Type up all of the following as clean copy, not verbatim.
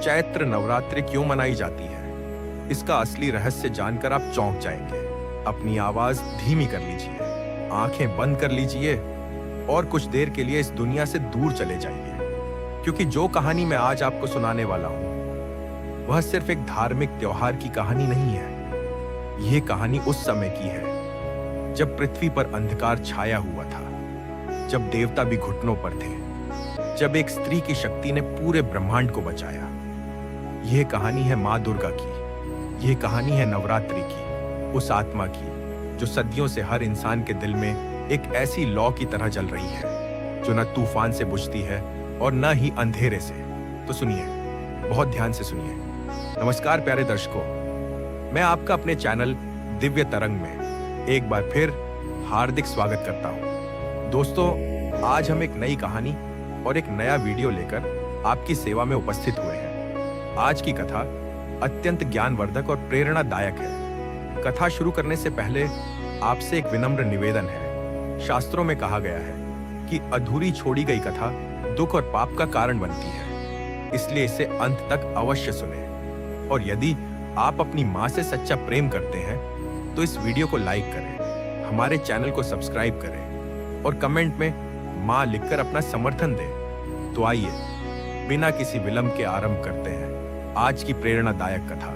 चैत्र नवरात्रि क्यों मनाई जाती है, इसका असली रहस्य जानकर आप चौंक जाएंगे। अपनी आवाज धीमी कर लीजिए, आंखें बंद कर लीजिए और कुछ देर के लिए इस दुनिया से दूर चले जाइए, क्योंकि जो कहानी मैं आज आपको सुनाने वाला हूं वह सिर्फ एक धार्मिक त्योहार की कहानी नहीं है। यह कहानी उस समय की है जब पृथ्वी पर अंधकार छाया हुआ था, जब देवता भी घुटनों पर थे, जब एक स्त्री की शक्ति ने पूरे ब्रह्मांड को बचाया। यह कहानी है मां दुर्गा की। यह कहानी है नवरात्रि की, उस आत्मा की जो सदियों से हर इंसान के दिल में एक ऐसी लौ की तरह जल रही है जो न तूफान से बुझती है और न ही अंधेरे से। तो सुनिए, बहुत ध्यान से सुनिए। नमस्कार प्यारे दर्शकों, मैं आपका अपने चैनल दिव्य तरंग में एक बार फिर हार्दिक स्वागत करता हूं। दोस्तों, आज हम एक नई कहानी और एक नया वीडियो लेकर आपकी सेवा में उपस्थित हुए हैं। आज की कथा अत्यंत ज्ञानवर्धक और प्रेरणादायक है। कथा शुरू करने से पहले आपसे एक विनम्र निवेदन है। शास्त्रों में कहा गया है कि अधूरी छोड़ी गई कथा दुख और पाप का कारण बनती है, इसलिए इसे अंत तक अवश्य सुनें। और यदि आप अपनी मां से सच्चा प्रेम करते हैं तो इस वीडियो को लाइक करें, हमारे चैनल को सब्सक्राइब करें और कमेंट में मां लिखकर अपना समर्थन दें। तो आइए बिना किसी विलंब के आरंभ करते हैं आज की प्रेरणादायक कथा।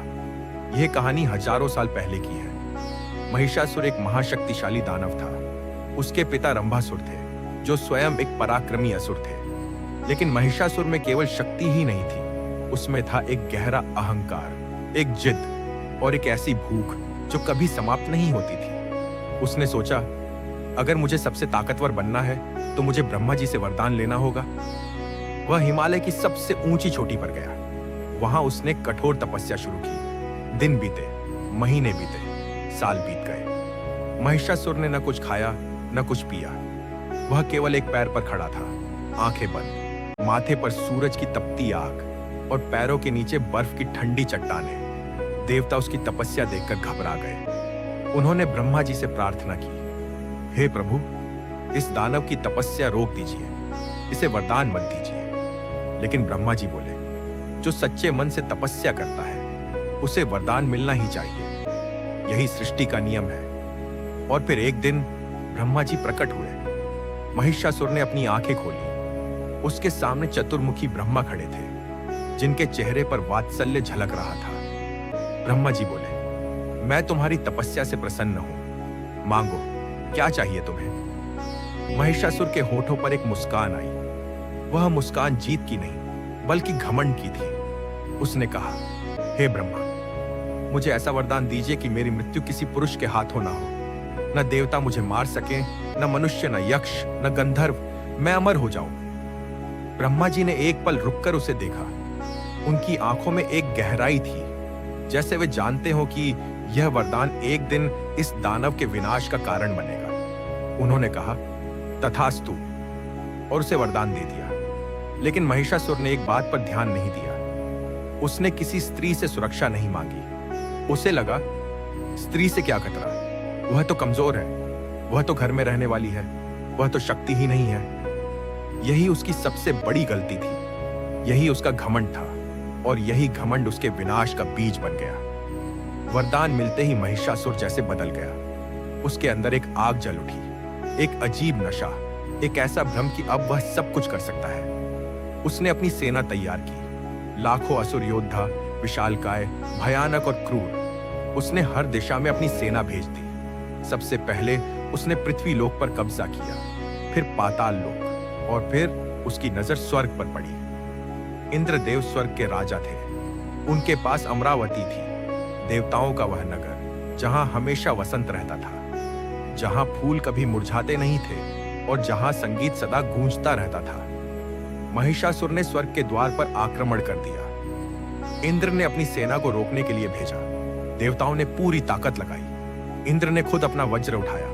यह कहानी हजारों साल पहले की है। महिषासुर एक महाशक्तिशाली दानव था। उसके पिता रंभासुर थे, जो स्वयं एक पराक्रमी असुर थे। लेकिन महिषासुर में केवल शक्ति ही नहीं थी, उसमें था एक गहरा अहंकार, एक जिद और एक ऐसी भूख जो कभी समाप्त नहीं होती थी। उसने सोचा, अगर मुझे सबसे ताकतवर बनना है तो मुझे ब्रह्मा जी से वरदान लेना होगा। वह हिमालय की सबसे ऊंची चोटी पर गया। वहां उसने कठोर तपस्या शुरू की। दिन बीते, महीने बीते, साल बीत गए। महिषासुर ने न कुछ खाया न कुछ पिया। वह केवल एक पैर पर खड़ा था, आंखें बंद, माथे पर सूरज की तपती आग और पैरों के नीचे बर्फ की ठंडी चट्टानें। देवता उसकी तपस्या देखकर घबरा गए। उन्होंने ब्रह्मा जी से प्रार्थना की, हे प्रभु, इस दानव की तपस्या रोक दीजिए, इसे वरदान मत दीजिए। लेकिन ब्रह्मा जी बोले, जो सच्चे मन से तपस्या करता है उसे वरदान मिलना ही चाहिए, यही सृष्टि का नियम है। और फिर एक दिन ब्रह्मा जी प्रकट हुए। महिषासुर ने अपनी आंखें खोली। उसके सामने चतुर्मुखी ब्रह्मा खड़े थे, जिनके चेहरे पर वात्सल्य झलक रहा था। ब्रह्मा जी बोले, मैं तुम्हारी तपस्या से प्रसन्न हूं, मांगो, क्या चाहिए तुम्हें? महिषासुर के होठों पर एक मुस्कान आई। वह मुस्कान जीत की नहीं बल्कि घमंड की थी। उसने कहा, हे ब्रह्मा, मुझे ऐसा वरदान दीजिए कि मेरी मृत्यु किसी पुरुष के हाथों ना हो। न देवता मुझे मार सके, न मनुष्य, न यक्ष, न गंधर्व, मैं अमर हो जाऊं। ब्रह्मा जी ने एक पल रुककर उसे देखा। उनकी आंखों में एक गहराई थी, जैसे वे जानते हो कि यह वरदान एक दिन इस दानव के विनाश का कारण बनेगा। उन्होंने कहा, तथास्तु, और उसे वरदान दे दिया। लेकिन महिषासुर ने एक बात पर ध्यान नहीं दिया। उसने किसी स्त्री से सुरक्षा नहीं मांगी। उसे लगा, स्त्री से क्या खतरा, वह तो कमजोर है, वह तो घर में रहने वाली है, वह तो शक्ति ही नहीं है। यही उसकी सबसे बड़ी गलती थी, यही उसका घमंड था, और यही घमंड उसके विनाश का बीज बन गया। वरदान मिलते ही महिषासुर जैसे बदल गया। उसके अंदर एक आग जल उठी, एक अजीब नशा, एक ऐसा भ्रम कि अब वह सब कुछ कर सकता है। उसने अपनी सेना तैयार की, लाखों असुर योद्धा, विशालकाय, भयानक और क्रूर। उसने हर दिशा में अपनी सेना भेज दी। सबसे पहले उसने पृथ्वी लोक पर कब्जा किया, फिर पाताल लोक, और फिर उसकी नजर स्वर्ग पर पड़ी। इंद्रदेव स्वर्ग के राजा थे। उनके पास अमरावती थी, देवताओं का वह नगर, जहां हमेशा वसंत रहता था, जहां फूल कभी मुरझाते नहीं थे और जहां संगीत सदा गूंजता रहता था। महिषासुर ने स्वर्ग के द्वार पर आक्रमण कर दिया। इंद्र ने अपनी सेना को रोकने के लिए भेजा। देवताओं ने पूरी ताकत लगाई। इंद्र ने खुद अपना वज्र उठाया,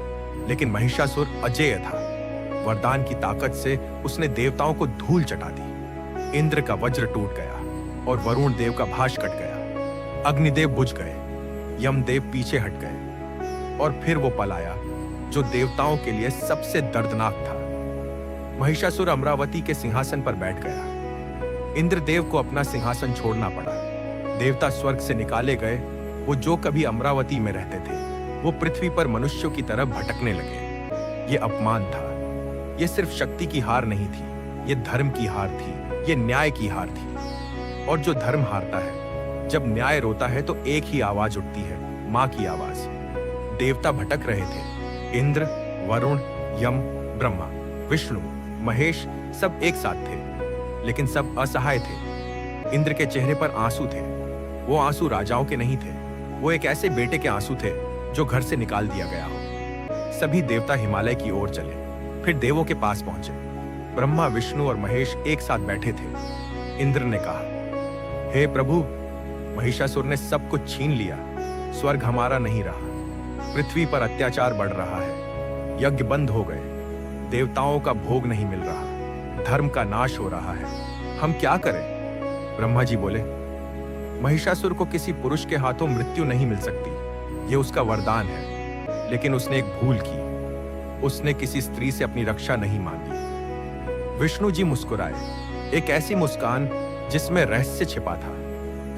लेकिन महिषासुर अजेय था। वरदान की ताकत से उसने देवताओं को धूल चटा दी। इंद्र का वज्र टूट गया और वरुण देव का भाष कट गया। अग्निदेव बुझ गए, यमदेव पीछे हट गए, और फिर वो पल आया जो देवताओं के लिए सबसे दर्दनाक था। महिषासुर अमरावती के सिंहासन पर बैठ गया। इंद्रदेव को अपना सिंहासन छोड़ना पड़ा। देवता स्वर्ग से निकाले गए। वो जो कभी अमरावती में रहते थे, वो पृथ्वी पर मनुष्यों की तरह भटकने लगे। ये अपमान था। ये सिर्फ शक्ति की हार नहीं थी, ये धर्म की हार थी, ये न्याय की हार थी। और जो धर्म हारता है, जब न्याय रोता है, तो एक ही आवाज उठती है, मां की आवाज। देवता भटक रहे थे। इंद्र, वरुण, यम, ब्रह्मा, विष्णु, महेश सब एक साथ थे, लेकिन सब असहाय थे। इंद्र के चेहरे पर आंसू थे। वो आंसू राजाओं के नहीं थे, वो एक ऐसे बेटे के आंसू थे जो घर से निकाल दिया गया हो। सभी देवता हिमालय की ओर चले, फिर देवों के पास पहुंचे। ब्रह्मा, विष्णु और महेश एक साथ बैठे थे। इंद्र ने कहा, हे प्रभु, महिषासुर ने सब कुछ छीन लिया। स्वर्ग हमारा नहीं रहा। पृथ्वी पर अत्याचार बढ़ रहा है। यज्ञ बंद हो गए। देवताओं का भोग नहीं मिल रहा। धर्म का नाश हो रहा है। हम क्या करें? ब्रह्मा जी बोले, महिषासुर को किसी पुरुष के हाथों मृत्यु नहीं मिल सकती। ये उसका वरदान है। लेकिन उसने एक भूल की। उसने किसी स्त्री से अपनी रक्षा नहीं मांगी। विष्णु जी मुस्कुराए, एक ऐसी मुस्कान जिसमें रहस्य छिपा था,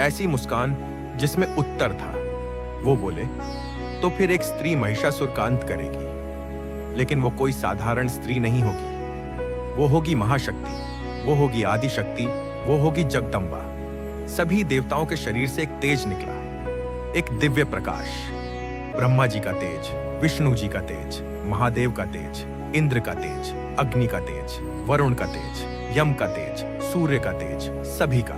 ऐसी मुस्कान जिसमें उत्तर था। वो बोले, तो फिर एक स्त्री महिषासुर का अंत करेगी, लेकिन वो कोई साधारण स्त्री नहीं होगी। वो होगी महाशक्ति, वो होगी आदि शक्ति, वो होगी जगदम्बा। सभी देवताओं के शरीर से एक तेज निकला, एक दिव्य प्रकाश। ब्रह्मा जी का तेज, विष्णु जी का तेज, महादेव का तेज, इंद्र का तेज, अग्नि का तेज, वरुण का तेज, यम का तेज, सूर्य का तेज, सभी का।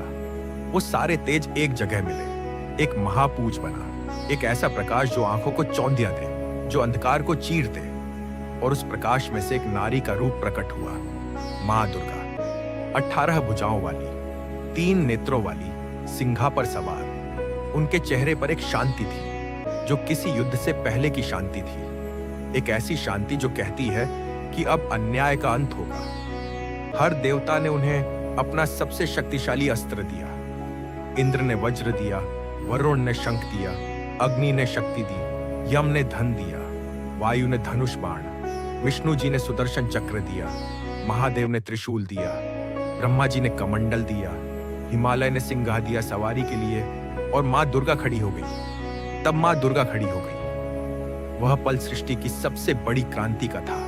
वो सारे तेज एक जगह मिले, एक महापूज बना, एक ऐसा प्रकाश जो आंखों को चौंधिया दे, जो अंधकार को चीर दे। और उस प्रकाश में से एक नारी का रूप प्रकट हुआ, मां दुर्गा। 18 भुजाओं वाली, 3 नेत्रों वाली, सिंघा पर सवार। उनके चेहरे पर एक शांति थी, जो किसी युद्ध से पहले की शांति थी। एक ऐसी शांति जो कहती है कि अब अन्याय का अंत होगा। हर देवता ने उन्हें अपना सबसे शक्तिशाली अस्त्र दिया। इंद्र ने वज्र दिया, वरुण ने शंख दिया, अग्नि ने शक्ति दी, यम ने धन दिया, वायु ने धनुष बाण, विष्णु जी ने सुदर्शन चक्र दिया, महादेव ने त्रिशूल दिया, ब्रह्मा जी ने कमंडल दिया, हिमालय ने सिंघा दिया सवारी के लिए, और मां दुर्गा खड़ी हो गई। तब मां दुर्गा खड़ी हो गई। वह पल सृष्टि की सबसे बड़ी क्रांति का था।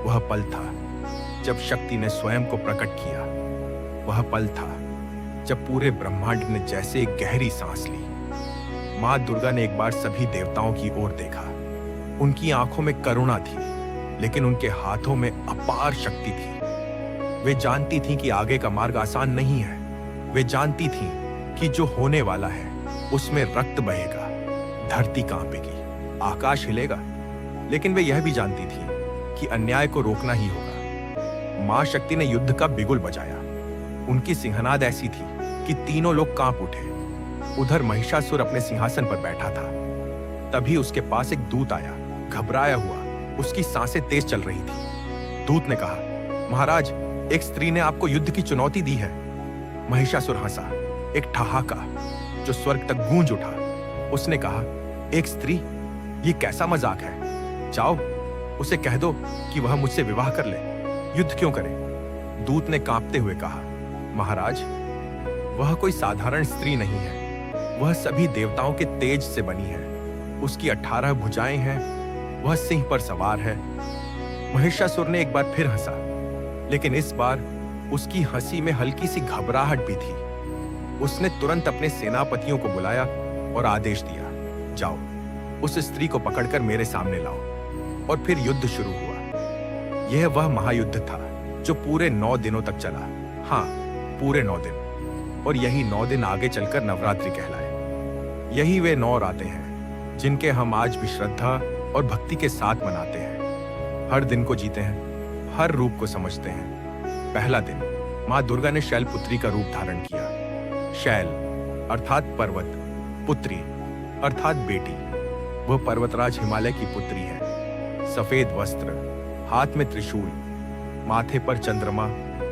वह पल था जब शक्ति ने स्वयं को प्रकट किया। वह पल था जब पूरे ब्रह्मांड ने जैसे एक गहरी सांस ली। मां दुर्गा ने एक बार सभी देवताओं की ओर देखा। उनकी आंखों में करुणा थी, लेकिन उनके हाथों में अपार शक्ति थी। वे जानती थीं कि आगे का मार्ग आसान नहीं है। वे जानती थीं कि जो होने वाला है उसमें रक्त बहेगा, धरती कांपेगी, आकाश हिलेगा। लेकिन वे यह भी जानती थीं कि अन्याय को रोकना ही होगा। मां शक्ति ने युद्ध का बिगुल बजाया। उनकी सिंहनाद ऐसी थी कि तीनों लोग कांप उठे। उधर महिषासुर अपने सिंहासन पर बैठा था। तभी उसके पास एक दूत आया, घबराया हुआ। उसकी सांसें तेज चल रही थी। दूत ने कहा, महाराज, एक स्त्री ने आपको युद्ध की चुनौती दी है। महिषासुर हंसा, एक ठहाका जो स्वर्ग तक गूंज उठा। उसने कहा, एक स्त्री? ये कैसा मजाक है? जाओ, उसे कह दो कि वह मुझसे विवाह कर ले। युद्ध क्यों करे? दूत ने कांपते हुए कहा, महाराज, वह कोई साधारण स्त्री नहीं है। वह सभी देवताओं के तेज से बनी है। उसकी 18 भुजाएं हैं। वह सिंह पर सवार है। महिषासुर ने एक बार फिर हंसा, लेकिन इस बार उसकी हंसी में हल्की सी घबराहट भी थी। उसने तुरंत अपने सेनापतियों को बुलाया और आदेश दिया, जाओ, उस स्त्री को पकड़कर मेरे सामने लाओ। और फिर युद्ध शुरू हुआ। यह वह महायुद्ध था जो पूरे 9 दिनों तक चला। हाँ, पूरे 9 दिन। और यही 9 दिन आगे चलकर नवरात्रि कहलाए। यही वे 9 रातें हैं जिनके हम आज भी श्रद्धा और भक्ति के साथ मनाते हैं। हर दिन को जीते हैं, हर रूप को समझते हैं। पहला दिन, मां दुर्गा ने शैलपुत्री का रूप धारण किया। शैल अर्थात पर्वत, पुत्री अर्थात बेटी। वह पर्वतराज हिमालय की पुत्री है। सफेद वस्त्र, हाथ में त्रिशूल, माथे पर चंद्रमा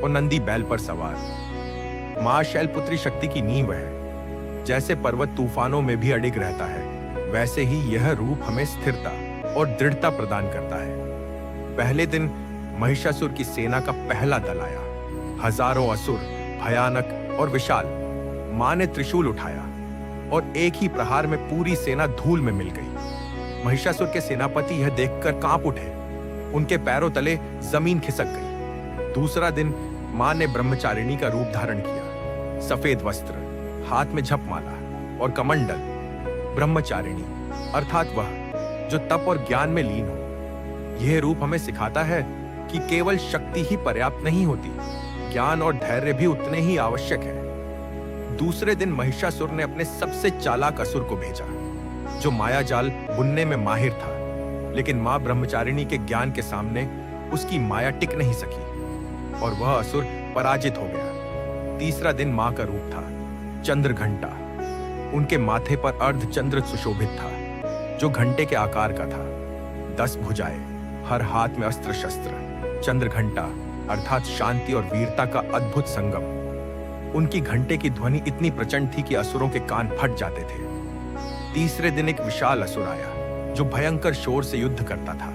और नंदी बैल पर सवार। मां शैलपुत्री शक्ति की नींव है। जैसे पर्वत तूफानों में भी अडिग रहता है, वैसे ही यह रूप हमें स्थिरता और दृढ़ता प्रदान करता है। पहले दिन महिषासुर की सेना का पहला दल आया। हजारों असुर भयानक और विशाल। मां ने त्रिशूल उठाया और एक ही प्रहार में पूरी सेना धूल में मिल गई। महिषासुर के सेनापति यह देखकर कांप उठे। उनके पैरों तले जमीन खिसक गई। दूसरा दिन मां ने ब्रह्मचारिणी का रूप धारण किया। सफेद वस्त्र, हाथ में झपमाला और कमंडल। ब्रह्मचारिणी अर्थात वह जो तप और ज्ञान में लीन हो। यह रूप हमें सिखाता है कि केवल शक्ति ही पर्याप्त नहीं होती, ज्ञान और धैर्य भी उतने ही आवश्यक है। दूसरे दिन महिषासुर ने अपने सबसे चालाक असुर को भेजा, जो माया जाल बुनने में माहिर था। लेकिन मां ब्रह्मचारिणी के ज्ञान के सामने उसकी माया टिक नहीं सकी और वह असुर पराजित हो गया। तीसरा दिन मां का रूप था चंद्रघंटा। उनके माथे पर अर्धचंद्र सुशोभित था, जो घंटे के आकार का था। 10 भुजाएं, हर हाथ में अस्त्र शस्त्र। चंद्रघंटा अर्थात शांति और वीरता का अद्भुत संगम। उनकी घंटे की ध्वनि इतनी प्रचंड थी कि असुरों के कान फट जाते थे। तीसरे दिन एक विशाल असुर आया, जो भयंकर शोर से युद्ध करता था।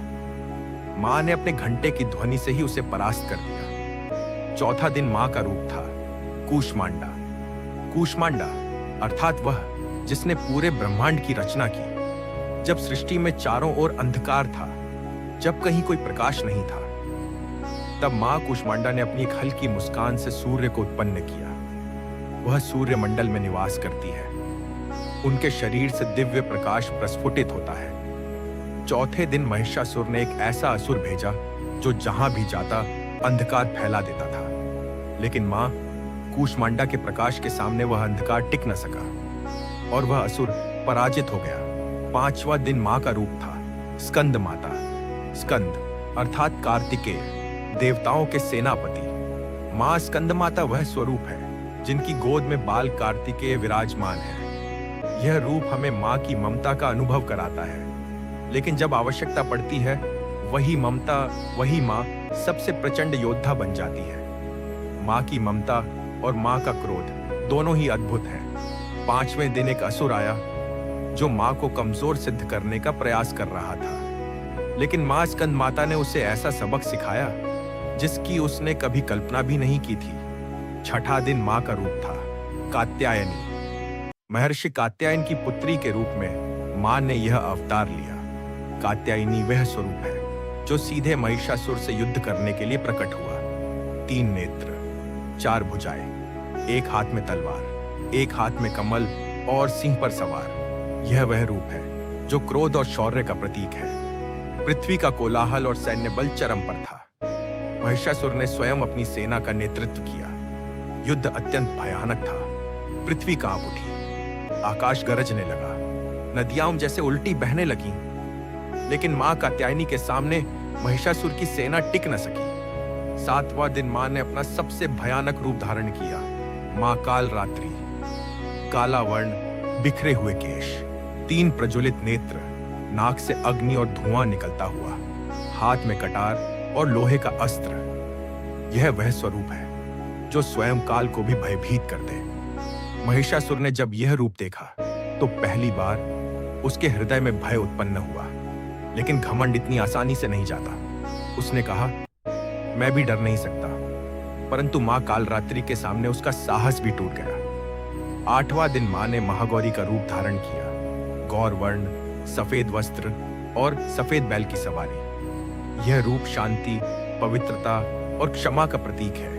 मां ने अपने घंटे की ध्वनि से ही उसे परास्त कर दिया। चौथा दिन मां का रूप था कूष्मांडा। कूष्मांडा अर्थात वह जिसने पूरे ब्रह्मांड की रचना की। जब सृष्टि में चारों ओर अंधकार था, जब कहीं कोई प्रकाश नहीं था, तब मां कूष्मांडा ने अपनी एक हल्की मुस्कान से सूर्य को उत्पन्न किया। वह सूर्य मंडल में निवास करती है। उनके शरीर से दिव्य प्रकाश प्रस्फुटित होता है। चौथे दिन महिषासुर ने एक ऐसा असुर भेजा जो जहां भी जाता अंधकार फैला देता था। लेकिन मां कूष्मांडा के प्रकाश के सामने वह अंधकार टिक न सका और वह असुर पराजित हो गया। पांचवा दिन मां का रूप था स्कंद माता। स्कंद अर्थात कार्तिकेय, देवताओं के सेनापति। मां स्कंद माता वह स्वरूप है जिनकी गोद में बाल कार्तिकेय विराजमान है। यह रूप हमें मां की ममता का अनुभव कराता है। लेकिन जब आवश्यकता पड़ती है, वही मां सबसे प्रचंड योद्धा बन जाती है। मां की ममता और मां का क्रोध दोनों ही अद्भुत हैं। पांचवें दिन एक असुर आया जो मां को कमजोर सिद्ध करने का प्रयास कर रहा था। लेकिन मां स्कंद माता ने उसे ऐसा सबक सिखाया जिसकी उसने कभी कल्पना भी नहीं की थी। छठा दिन मां का रूप था कात्यायनी। महर्षि कात्यायन की पुत्री के रूप में मां ने यह अवतार लिया। कात्यायनी वह स्वरूप है जो सीधे महिषासुर से युद्ध करने के लिए प्रकट हुआ। 3 नेत्र, 4 भुजाएं, एक हाथ में तलवार, एक हाथ में कमल और सिंह पर सवार। यह वह रूप है जो क्रोध और शौर्य का प्रतीक है। पृथ्वी का कोलाहल और सैन्य बल चरम पर था। महिषासुर ने स्वयं अपनी सेना का नेतृत्व किया। युद्ध अत्यंत भयानक था। पृथ्वी कांप उठी, आकाश गरजने लगा, नदियां जैसे उल्टी बहने लगीं। लेकिन मां कात्यायनी के सामने महिषासुर की सेना टिक न सकी। 7वां दिन मां ने अपना सबसे भयानक रूप धारण किया। मां कालरात्रि। काला वर्ण, बिखरे हुए केश, 3 प्रज्वलित नेत्र, नाक से अग्नि और धुआं निकलता हुआ, हाथ में कटार और लोहे का अस्त्र। यह वह स्वरूप है जो स्वयं काल को भी भयभीत कर दे। महिषासुर ने जब यह रूप देखा तो पहली बार उसके हृदय में भय उत्पन्न हुआ। लेकिन घमंड इतनी आसानी से नहीं जाता। उसने कहा, मैं भी डर नहीं सकता। परंतु मां कालरात्रि के सामने उसका साहस भी टूट गया। 8वां दिन मां ने महागौरी का रूप धारण किया। गौर वर्ण, सफेद वस्त्र और सफेद बैल की सवारी। यह रूप शांति, पवित्रता और क्षमा का प्रतीक है।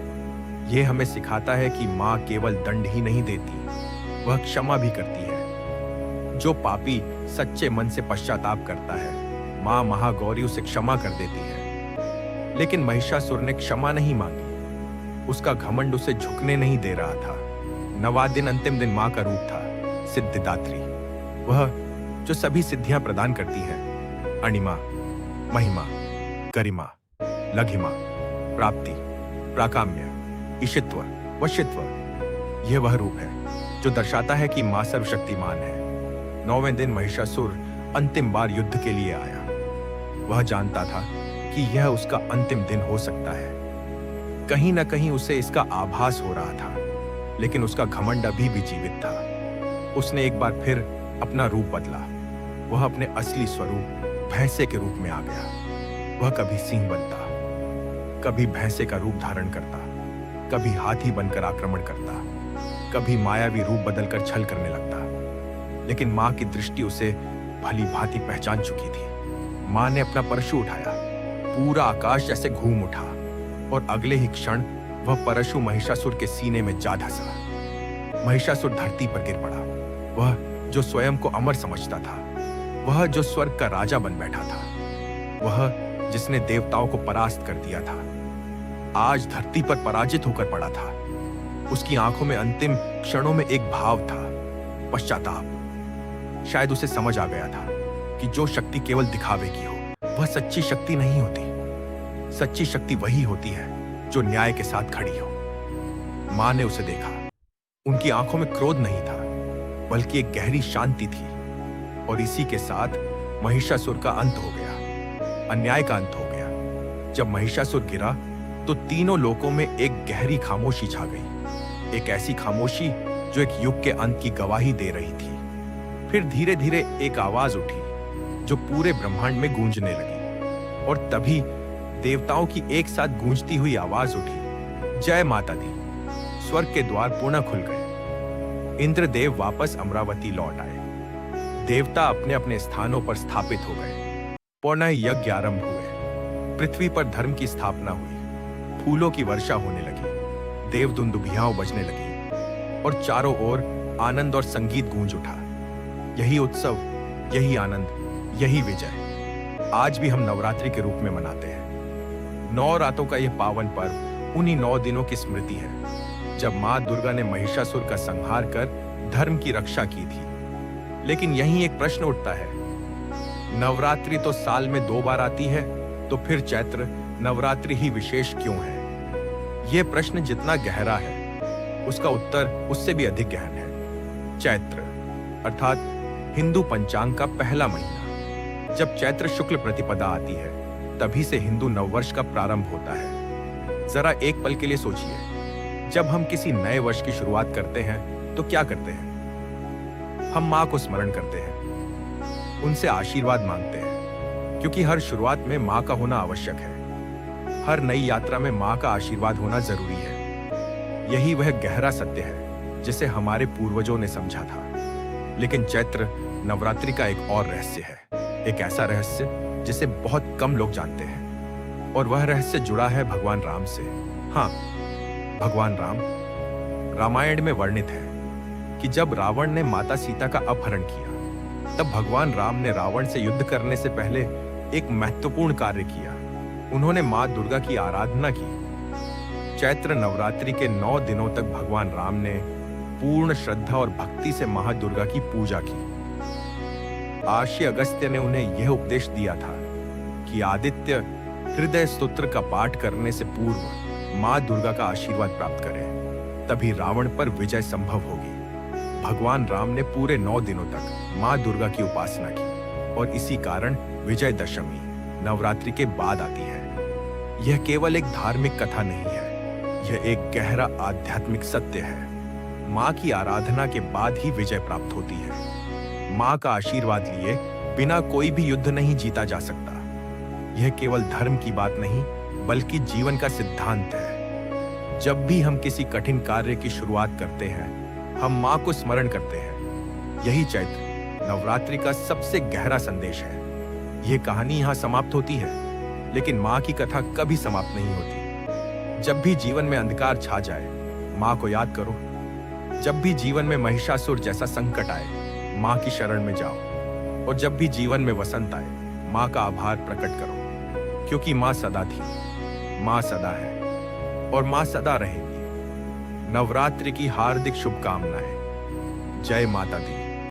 यह हमें सिखाता है कि मां केवल दंड ही नहीं देती, वह क्षमा भी करती है। जो पापी सच्चे मन से पश्चाताप करता है, मां महागौरी उसे क्षमा कर देती है। लेकिन महिषासुर ने क्षमा नहीं मांगी। उसका घमंड उसे झुकने नहीं दे रहा था। 9वां दिन अंतिम दिन मां का रूप था सिद्धिदात्री। वह जो सभी सिद्धियां प्रदान करती है, अणिमा, महिमा, गरिमा, लघिमा, प्राप्ति, प्राकाम्य, ईशित्व, वशित्व। यह वह रूप है जो दर्शाता है कि मां सर्वशक्तिमान है। 9वें दिन महिषासुर अंतिम बार युद्ध के लिए आया। वह जानता था कि यह उसका अंतिम दिन हो सकता है। कहीं न कहीं उसे इसका आभास हो रहा था, लेकिन उसका घमंड अभी भी जीवित था। उसने एक बार फिर अपना रूप बदला। वह अपने असली स्वरूप भैंसे के रूप में आ गया। वह कभी सिंह बनता, कभी भैंसे का रूप धारण करता, कभी हाथी बनकर आक्रमण करता। कभी मायावी रूप बदलकर छल करने लगता, लेकिन मां की दृष्टि उसे भली भांति पहचान चुकी थी। मां ने अपना परशु उठाया, पूरा आकाश जैसे घूम उठा और अगले ही क्षण वह परशु महिषासुर के सीने में जा धंसा। महिषासुर धरती पर गिर पड़ा। वह जो स्वयं को अमर समझता था, वह जो स्वर्ग का राजा बन बैठा था, वह जिसने देवताओं को परास्त कर दिया था, आज धरती पर पराजित होकर पड़ा था। उसकी आंखों में अंतिम क्षणों में एक भाव था, पश्चाताप। शायद उसे समझ आ गया था कि जो शक्ति केवल दिखावे की हो, वह सच्ची शक्ति नहीं होती। सच्ची शक्ति वही होती है जो न्याय के साथ खड़ी हो। मां ने उसे देखा। उनकी आंखों में क्रोध नहीं था, बल्कि एक गहरी शांति थी। और इसी के साथ महिषासुर का अंत हो गया, अन्याय का अंत हो गया। जब महिषासुर गिरा तो तीनों लोकों में एक गहरी खामोशी छा गई, एक ऐसी खामोशी जो एक युग के अंत की गवाही दे रही थी। फिर धीरे धीरे एक आवाज उठी जो पूरे ब्रह्मांड में गूंजने लगी, और तभी देवताओं की एक साथ गूंजती हुई आवाज उठी, जय माता दी। स्वर्ग के द्वार पुनः खुल गए। इंद्रदेव वापस अमरावती लौट आए। देवता अपने अपने स्थानों पर स्थापित हो गए। पुनः यज्ञ आरंभ हुए। पृथ्वी पर धर्म की स्थापना हुई। फूलों की वर्षा होने लगी। देव दुंदुभियां बजने लगी और चारों ओर आनंद और संगीत गूंज उठा। यही उत्सव, यही आनंद, यही विजय आज भी हम नवरात्रि के रूप में मनाते हैं। 9 रातों का यह पावन पर्व उन्हीं 9 दिनों की स्मृति है जब मां दुर्गा ने महिषासुर का संहार कर धर्म की रक्षा की थी। लेकिन यहीं एक प्रश्न उठता है, नवरात्रि तो साल में 2 बार आती है, तो फिर चैत्र नवरात्रि ही विशेष क्यों है? यह प्रश्न जितना गहरा है, उसका उत्तर उससे भी अधिक गहन है। चैत्र अर्थात हिंदू पंचांग का पहला महीना। जब चैत्र शुक्ल प्रतिपदा आती है, तभी से हिंदू नववर्ष का प्रारंभ होता है। जरा एक पल के लिए सोचिए, जब हम किसी नए वर्ष की शुरुआत करते हैं तो क्या करते हैं? हम मां को स्मरण करते हैं, उनसे आशीर्वाद मांगते हैं, क्योंकि हर शुरुआत में मां का होना आवश्यक है। हर नई यात्रा में मां का आशीर्वाद होना जरूरी है। यही वह गहरा सत्य है जिसे हमारे पूर्वजों ने समझा था। लेकिन चैत्र नवरात्रि का एक और रहस्य है, एक ऐसा रहस्य जिसे बहुत कम लोग जानते हैं, और वह रहस्य जुड़ा है भगवान राम से। हाँ, भगवान राम। रामायण में वर्णित है कि जब रावण ने माता सीता का अपहरण किया, तब भगवान राम ने रावण से युद्ध करने से पहले एक महत्वपूर्ण कार्य किया। उन्होंने मां दुर्गा की आराधना की। चैत्र नवरात्रि के 9 दिनों तक भगवान राम ने पूर्ण श्रद्धा और भक्ति से मां दुर्गा की पूजा की। आशी अगस्त्य ने उन्हें यह उपदेश दिया था कि आदित्य हृदय स्तोत्र का पाठ करने से पूर्व मां दुर्गा का आशीर्वाद प्राप्त करें, तभी रावण पर विजय संभव होगी। भगवान राम ने पूरे 9 दिनों तक मां दुर्गा की उपासना की, और इसी कारण विजयदशमी नवरात्रि के बाद आती है। यह केवल एक धार्मिक कथा नहीं है, यह एक गहरा आध्यात्मिक सत्य है। मां की आराधना के बाद ही विजय प्राप्त होती है। मां का आशीर्वाद लिए बिना कोई भी युद्ध नहीं जीता जा सकता। यह केवल धर्म की बात नहीं, बल्कि जीवन का सिद्धांत है। जब भी हम किसी कठिन कार्य की शुरुआत करते हैं, हम मां को स्मरण करते हैं। यही चैत्र नवरात्रि का सबसे गहरा संदेश है। यह कहानी यहां समाप्त होती है, लेकिन मां की कथा कभी समाप्त नहीं होती। जब भी जीवन में अंधकार छा जाए, मां को याद करो। जब भी जीवन में महिषासुर जैसा संकट आए, मां की शरण में जाओ। और जब भी जीवन में वसंत आए, मां का आभार प्रकट करो, क्योंकि मां सदा थी, मां सदा है और मां सदा रहेगी। नवरात्रि की हार्दिक शुभकामनाएं। जय माता दी।